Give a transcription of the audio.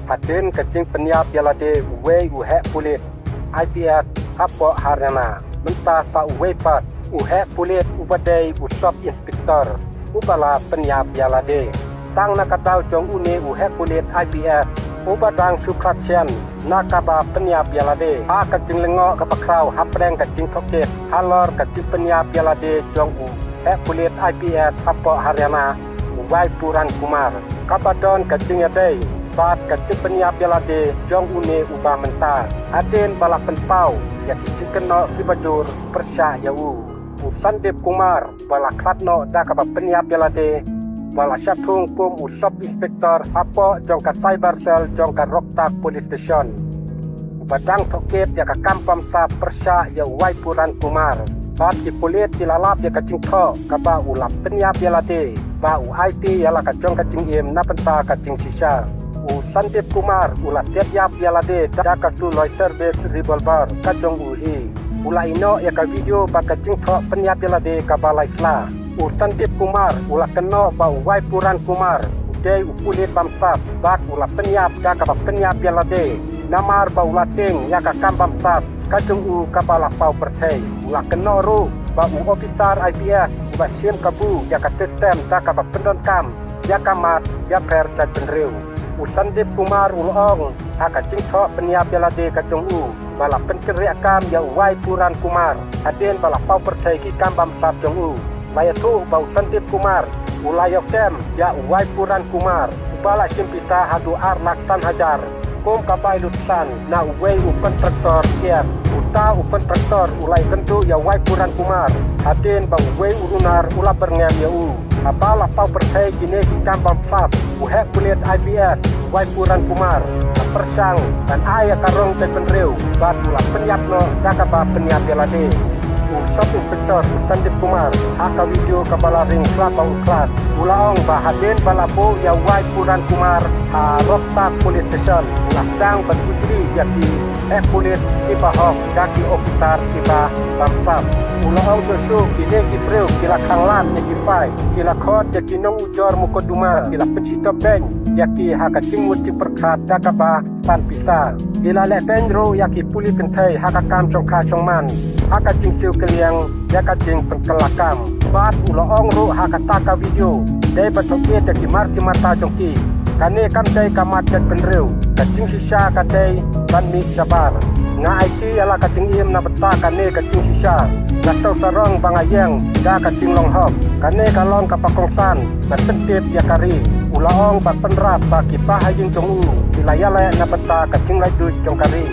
Hatin kecing penyap yalade uwe uhek pulit IPS hapo harana mentah pa uwe pat uhek pulit ubadai usop inspektor ubala penyap yalade tang nakatau jong une uhek pulit IPS ubadang sukratsian nakaba penyap yalade ha kecing lengok kepakrau hapreng kecing toket halor kecing penyap yalade jong uhek pulit IPS hapo harana uwai puran kumar kapadon kecing yadai Bat kecil penyap yalade jong une ubah mentar aden bala penpau ya kicik kena kibajur persya yau Sandip Kumar bala kratno da kaba penyap yalade bala syatung pum usop inspektor apa jong ka cyber cell jong ka Roktak police station badang toket ya ka kampam sa persya ya Waipuran Kumar bat ki polit dilalap ya kacing tho kaba ulap penyap yalade ba u IT yala ka jong kacing im na penta kacing sisa Sandip Kumar ulah tiap yalade daka tu loy service revolver kajong uhi ulah ino ya ka video baka jingtho penyap yalade ka balai sla Sandip Kumar ulah keno ba Waipuran Kumar udai upulit bamsat bak ulah penyap daka ba penyap yalade namar ba ulah ting ya ka kambam sat kajong u kapala pau pertai ulah keno ru ba officer IPS ba siem kabu ya ka sistem daka ba pendon kam ya kamat ya per dan penriu Sandip Kumar ulong haka jingtho penyap yalade kajong bala penceriakam ya Waipuran Kumar aden bala pau percaya ki kambam sap jong laya tu bau Sandip Kumar ulayok dem ya Waipuran Kumar bala simpita hadu ar laksan hajar kom kabai lutsan na uwe upen traktor kiat uta upen traktor ulai kentu ya Waipuran Kumar aden bau uwe urunar ula berngam ya Abala pau percaya kini di kambam sap uhek kulit IPS Waipuran Kumar persang dan ayah karong dan penriu batulah penyap no dakaba penyap yalade usop inspektor Sandip Kumar haka video kabala ring kelapa uklat ulaong bahaden balapo ya Waipuran Kumar Roktak police station ulah dang berkutri yaki kulit tiba hok daki ofitar tiba bamsap ulaong susu kini kipreu kila kanglan yaki pai kila khot yaki nong ujor mukoduma kila pencito bank yaki haka cingmut ciperkat dakaba tan pisa kila lependro yaki puli kentai haka kam congka congman haka cingsiu keliang yaka cing pengkelakam bat ulaong ru haka taka video dai batoket yaki marki mata jongki kane kamdai kamat dan penriu kacing sisa kadai ban mi sabar nga IT ala kacing im na beta kane kacing sisa Nasau sarong bangayang da kacing longhok kane kalong kapakongsan na sentip ya kari ulaong bat penrap baki pahaying jong wilayah layak na beta kacing laju jong kari